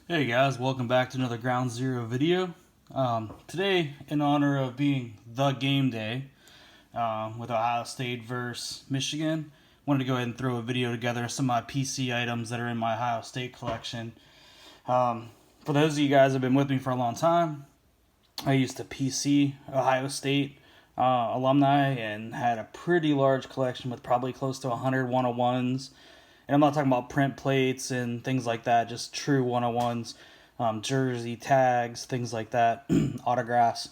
Hey guys, welcome back to another Ground Zero video. Today, in honor of being the game day with Ohio State versus Michigan, wanted to go ahead and throw a video together of some of my PC items that are in my Ohio State collection. For those of you guys that have been with me for a long time, I used to PC Ohio State alumni and had a pretty large collection with probably close to 100 101s. And I'm not talking about print plates and things like that, just true 101s, jersey tags, things like that, autographs.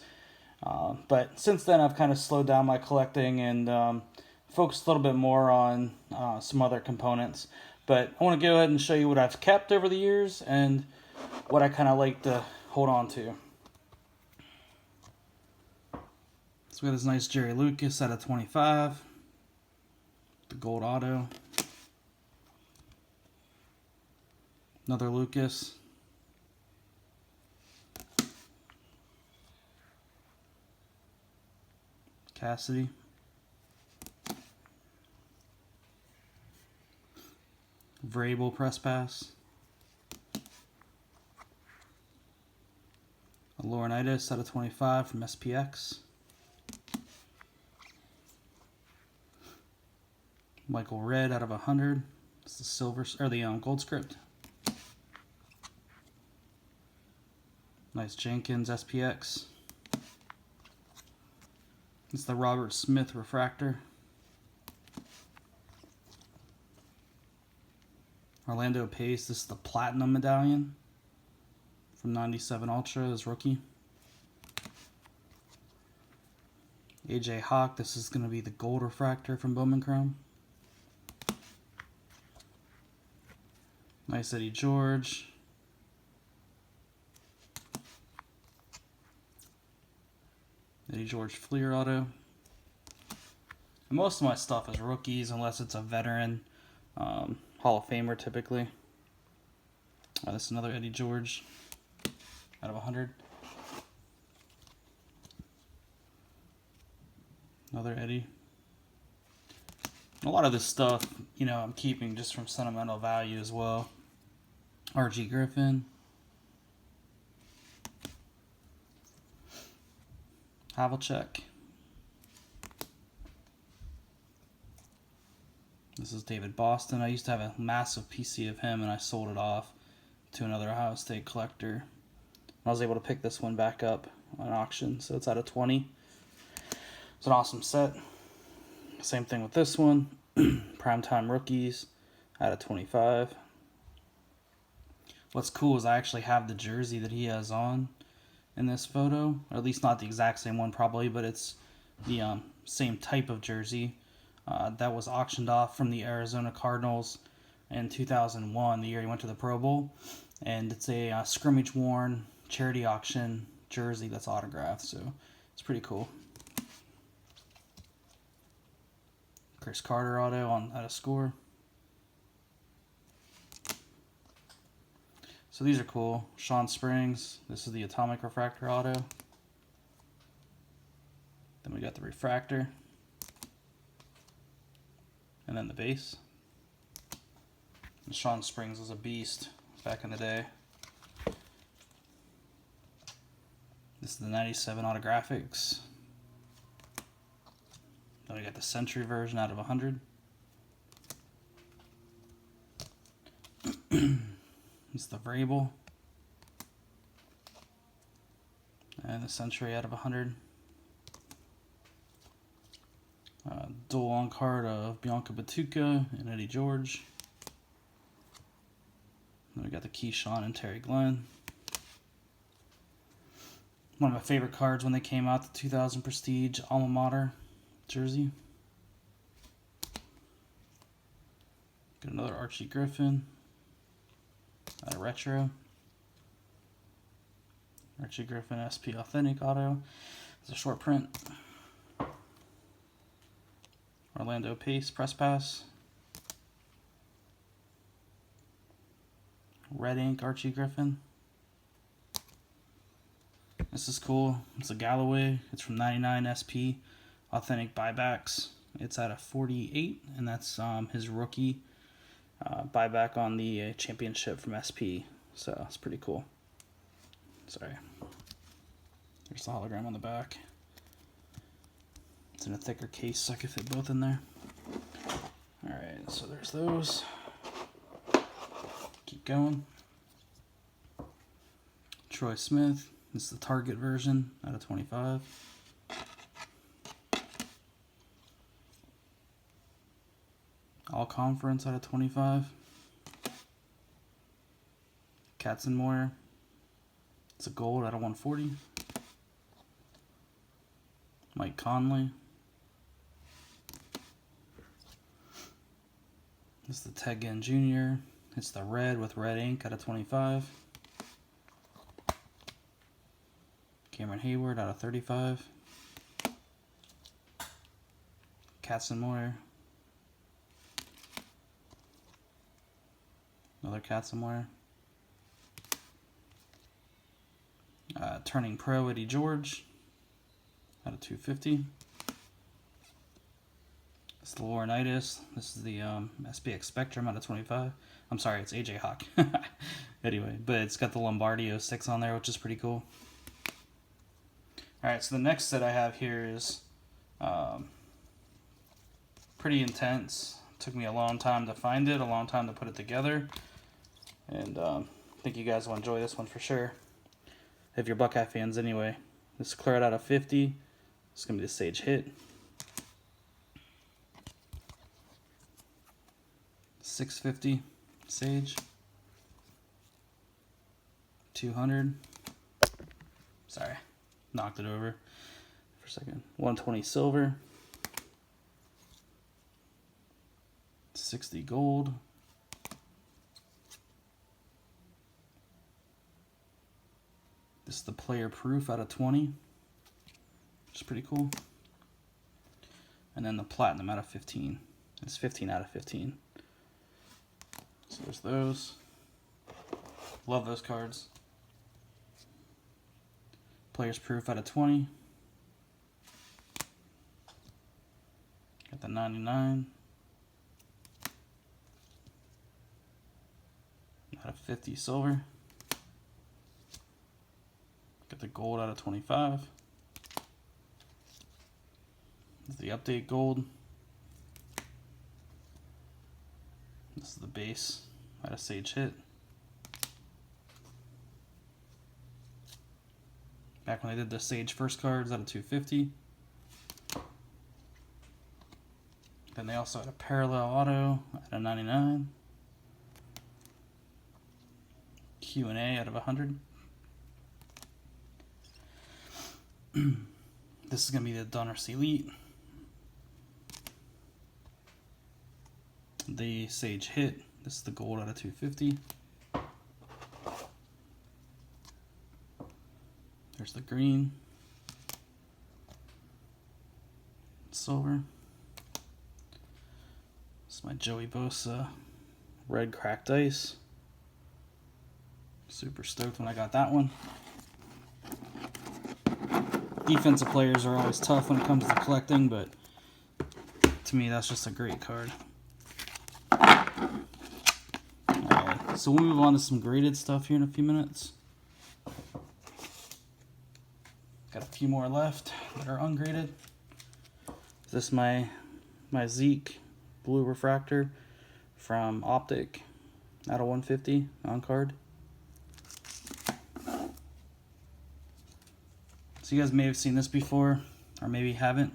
But since then, I've kind of slowed down my collecting and focused a little bit more on some other components. But I want to go ahead and show you what I've kept over the years and what I kind of like to hold on to. So we got this nice Jerry Lucas out of 25, the gold auto. Another Lucas. Cassidy. Vrabel press pass. A Laurinaitis out of 25 from SPX. Michael Red out of 100. It's the silver or the gold script. Nice Jenkins SPX. It's the Robert Smith refractor. Orlando Pace, this is the platinum medallion from 97 Ultra, his rookie. AJ Hawk, this is going to be the gold refractor from Bowman Chrome. Nice Eddie George. Eddie George Fleer auto. And most of my stuff is rookies unless it's a veteran Hall of Famer typically. This is another Eddie George out of 100. Another Eddie. A lot of this stuff, you know, I'm keeping just from sentimental value as well. RG Griffin. Havlicek. This is David Boston. I used to have a massive PC of him and I sold it off to another Ohio State collector. I was able to pick this one back up on auction, so it's out of 20. It's an awesome set. Same thing with this one. Primetime rookies out of 25. What's cool is I actually have the jersey that he has on in this photo, or at least not the exact same one probably, but it's the same type of jersey that was auctioned off from the Arizona Cardinals in 2001, the year he went to the Pro Bowl. And it's a scrimmage worn charity auction jersey that's autographed, so it's pretty cool. Chris Carter auto on out of score. So these are cool. Sean Springs. This is the Atomic Refractor auto. Then we got the refractor. And then the base. And Sean Springs was a beast back in the day. This is the 97 autographics. Then we got the Century version out of 100. It's the Vrabel. And the Century out of 100. Dual on card of Bianca Batuka and Eddie George. Then we got the Keyshawn and Terry Glenn. One of my favorite cards when they came out, the 2000 Prestige Alma Mater jersey. Got another Archie Griffin. A retro. Archie Griffin SP Authentic auto. It's a short print. Orlando Pace press pass. Red ink Archie Griffin. This is cool. It's a Galloway. It's from 99 SP Authentic Buybacks. It's out of 48, and that's his rookie buyback on the championship from SP. So it's pretty cool. Sorry. There's the hologram on the back. It's in a thicker case, so I can fit both in there. Alright, so there's those. Keep going. Troy Smith. This is the Target version out of 25. All Conference out of 25. Katzenmoyer. It's a gold out of 140. Mike Conley. This is the Ted Ginn Jr. It's the red with red ink out of 25. Cameron Hayward out of 35. Katzenmoyer. Another Katzenmoyer. Turning Pro Eddie George out of 250. It's the Laurinaitis. This is the SPX Spectrum out of 25. I'm sorry, it's AJ Hawk. Anyway, but it's got the Lombardi 06 on there, which is pretty cool. Alright, so the next set I have here is pretty intense. It took me a long time to find it, a long time to put it together. And I think you guys will enjoy this one for sure. If you're Buckeye fans anyway. This is Clarett out of 50. It's going to be the Sage Hit. 650 Sage. 200. Sorry, knocked it over for a second. 120 silver. 60 gold. This is the Player Proof out of 20, which is pretty cool. And then the Platinum out of 15. It's 15 out of 15. So there's those. Love those cards. Player's Proof out of 20. Got the 99. Out of 50 silver. Got the gold out of 25. This is the update gold. This is the base out of Sage Hit. Back when I did the Sage first cards out of 250. Then they also had a parallel auto out of 99. Q&A out of 100. This is going to be the Donruss Elite. The Sage Hit. This is the gold out of 250. There's the green. Silver. This is my Joey Bosa red cracked ice. Super stoked when I got that one. Defensive players are always tough when it comes to collecting, but to me that's just a great card. Alright, so we'll move on to some graded stuff here in a few minutes. Got a few more left that are ungraded. This is my Zeke blue refractor from Optic out of 150 on card. So you guys may have seen this before, or maybe haven't.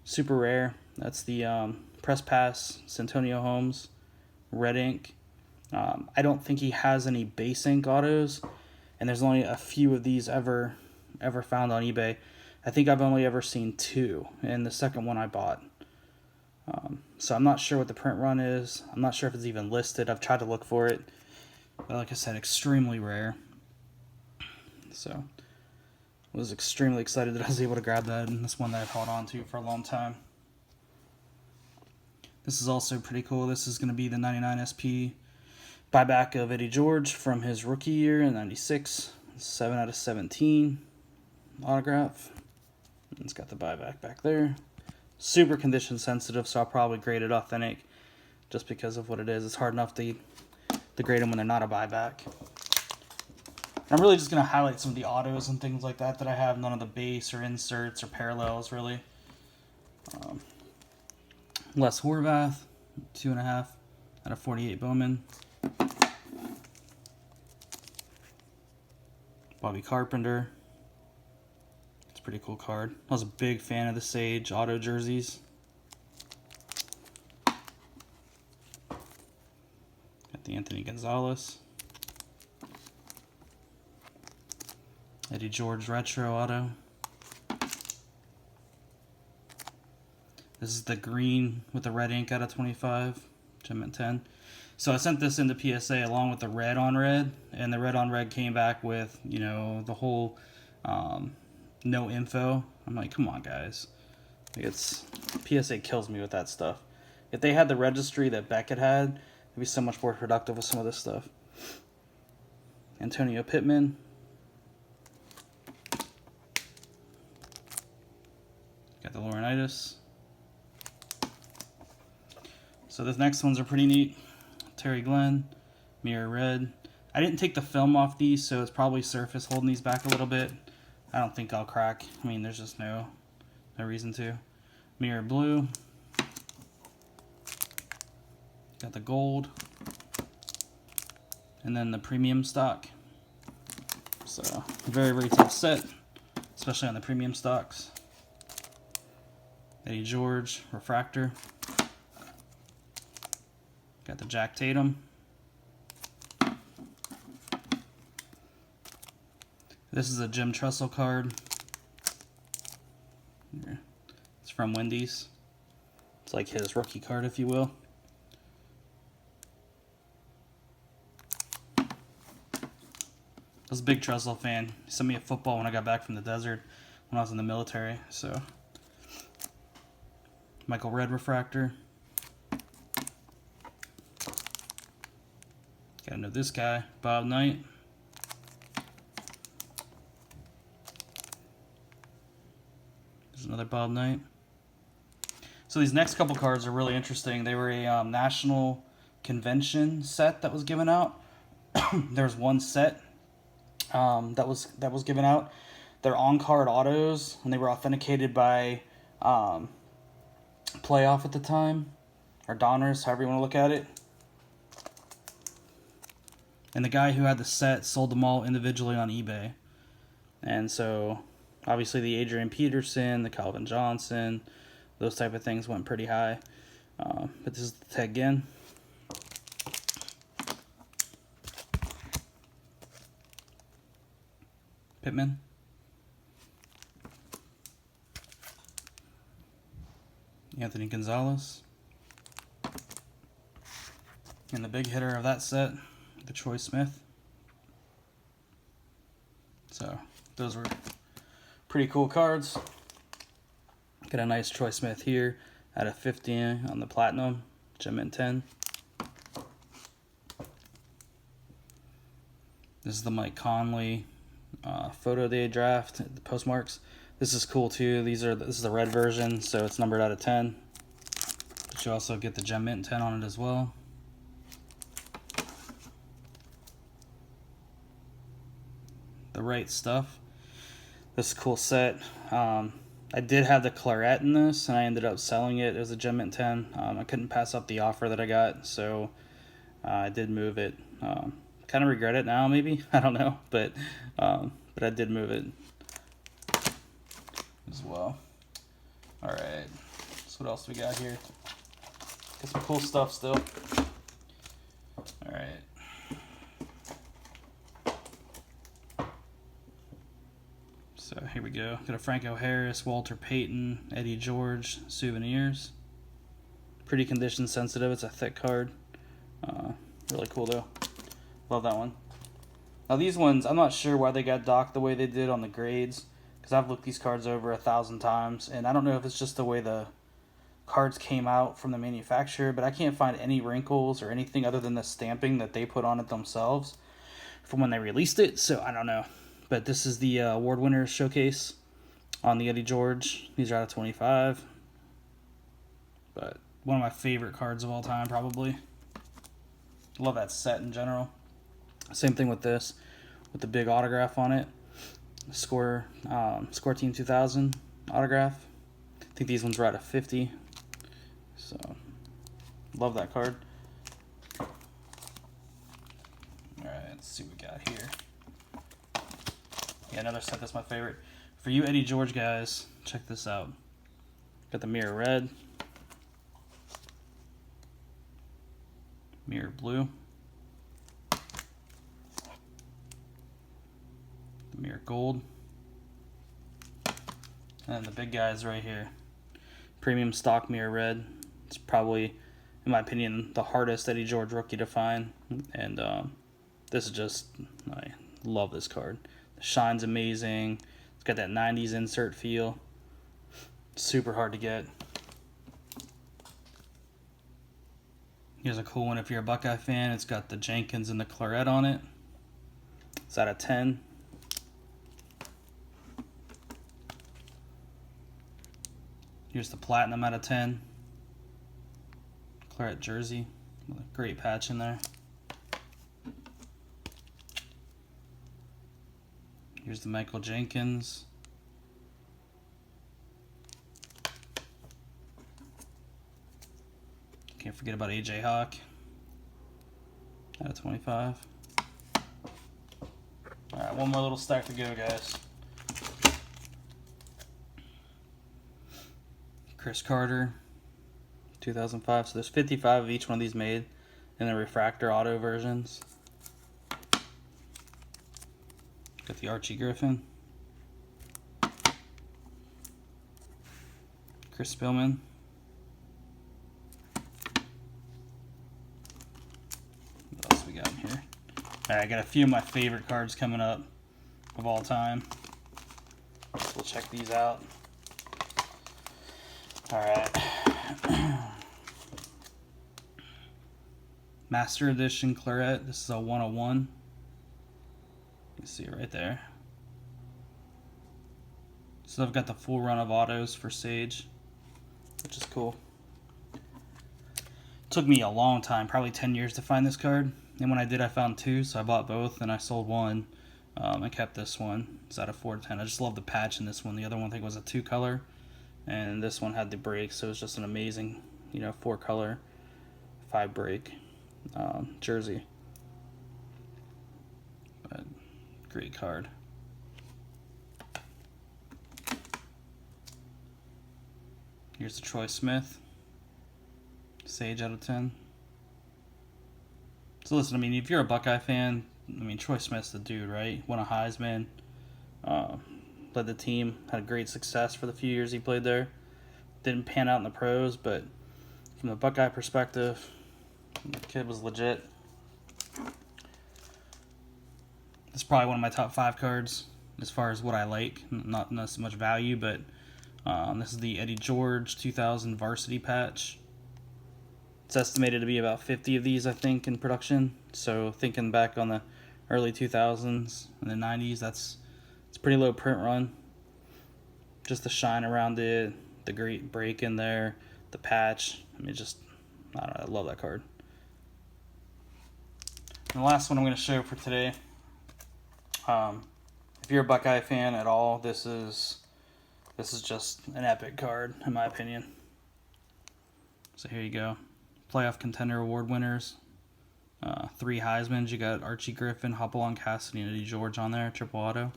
Super rare. That's the Press Pass Santonio Holmes red ink. I don't think he has any base ink autos, and there's only a few of these ever found on eBay. I think I've only ever seen 2, and the second one I bought. So I'm not sure what the print run is. I'm not sure if it's even listed. I've tried to look for it, but like I said, extremely rare. So I was extremely excited that I was able to grab that, and this one that I've held on to for a long time. This is also pretty cool. This is going to be the 99 SP buyback of Eddie George from his rookie year in 96. 7 out of 17 autograph. And it's got the buyback back there. Super condition sensitive, so I'll probably grade it authentic just because of what it is. It's hard enough to grade them when they're not a buyback. I'm really just going to highlight some of the autos and things like that I have. None of the base or inserts or parallels, really. Les Horvath, 2.5 out of 48 Bowman. Bobby Carpenter. It's a pretty cool card. I was a big fan of the Sage auto jerseys. Got the Anthony Gonzalez. Eddie George retro auto. This is the green with the red ink out of 25, which I'm at 10. So I sent this into PSA along with the red on red, and the red on red came back with, you know, the whole no info. I'm like, come on, guys. It's PSA kills me with that stuff. If they had the registry that Beckett had, it'd be so much more productive with some of this stuff. Antonio Pittman. Got the Laurinaitis. So the next ones are pretty neat. Terry Glenn, Mirror Red. I didn't take the film off these, so it's probably surface holding these back a little bit. I don't think I'll crack. I mean, there's just no reason to. Mirror Blue. Got the gold. And then the premium stock. So, very, very tough set, especially on the premium stocks. Eddie George, Refractor. Got the Jack Tatum. This is a Jim Tressel card. It's from Wendy's. It's like his rookie card, if you will. I was a big Tressel fan. He sent me a football when I got back from the desert when I was in the military. So, Michael Red Refractor. Gotta know this guy, Bob Knight. There's another Bob Knight. So these next couple cards are really interesting. They were a national convention set that was given out. There's one set that was given out. They're on-card autos, and they were authenticated by Playoff at the time, or Donruss, however you want to look at it. And the guy who had the set sold them all individually on eBay. And so, obviously the Adrian Peterson, the Calvin Johnson, those type of things went pretty high. But this is the tag again. Pittman. Anthony Gonzalez. And the big hitter of that set, the Troy Smith. So those were pretty cool cards. Got a nice Troy Smith here out of 50 on the platinum, Gem in 10. This is the Mike Conley photo day draft, the postmarks. This is cool too. This is the red version, so it's numbered out of 10. But you also get the Gem Mint 10 on it as well. The Right Stuff. This is a cool set. I did have the Clarett in this, and I ended up selling it. It was a Gem Mint 10. I couldn't pass up the offer that I got, so I did move it. Kind of regret it now, maybe. I don't know, but I did move it as well. All right. So what else do we got here? Got some cool stuff still. All right. So here we go. Got a Franco Harris, Walter Payton, Eddie George souvenirs. Pretty condition sensitive. It's a thick card. Really cool though. Love that one. Now these ones, I'm not sure why they got docked the way they did on the grades, because I've looked these cards over 1,000 times, and I don't know if it's just the way the cards came out from the manufacturer, but I can't find any wrinkles or anything other than the stamping that they put on it themselves from when they released it, so I don't know. But this is the award winners showcase on the Eddie George. These are out of 25. But one of my favorite cards of all time, probably. Love that set in general. Same thing with this. with the big autograph on it. Score Team 2000 autograph. I think these ones were at a 50. So, love that card. Alright, let's see what we got here. Yeah, another set that's my favorite. For you Eddie George guys, check this out. Got the mirror red, mirror blue, the mirror gold, and the big guys right here. Premium stock mirror red. It's probably, in my opinion, the hardest Eddie George rookie to find. And this is just, I love this card. The shine's amazing. It's got that 90s insert feel. Super hard to get. Here's a cool one if you're a Buckeye fan. It's got the Jenkins and the Clarett on it. It's out of 10. Here's the Platinum out of 10. Clarett jersey. Great patch in there. Here's the Michael Jenkins. Can't forget about AJ Hawk. Out of 25. Alright, one more little stack to go, guys. Chris Carter, 2005. So there's 55 of each one of these made in the refractor auto versions. Got the Archie Griffin. Chris Spillman. What else we got in here? Alright, I got a few of my favorite cards coming up of all time. So we'll check these out. Alright. Master Edition Clarett. This is a 101. You can see it right there. So I've got the full run of autos for Sage, which is cool. Took me a long time, probably 10 years to find this card. And when I did, I found two, so I bought both and I sold one. I kept this one. It's out of 410. I just love the patch in this one. The other one I think was a 2-color. And this one had the break, so it's just an amazing, 4-color, 5-break jersey. But great card. Here's the Troy Smith. Sage out of 10. So listen, if you're a Buckeye fan, Troy Smith's the dude, right? Won a Heisman. Led the team, had a great success for the few years he played there. Didn't pan out in the pros, but from the Buckeye perspective, the kid was legit. This is probably one of my top 5 cards as far as what I like. Not so much value, but this is the Eddie George 2000 Varsity patch. It's estimated to be about 50 of these, I think, in production. So thinking back on the early 2000s and the 90s, it's a pretty low print run. Just the shine around it, the great break in there, the patch. I love that card. And the last one I'm going to show for today, if you're a Buckeye fan at all, this is just an epic card, in my opinion. So here you go. Playoff Contender Award winners. 3 Heismans. You got Archie Griffin, Hopalong Cassidy, and Eddie George on there. Triple auto.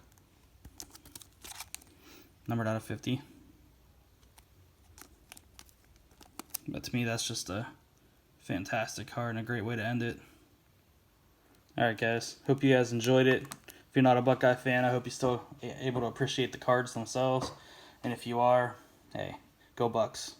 Numbered out of 50. But to me, that's just a fantastic card and a great way to end it. Alright guys, hope you guys enjoyed it. If you're not a Buckeye fan, I hope you're still able to appreciate the cards themselves. And if you are, hey, go Bucks.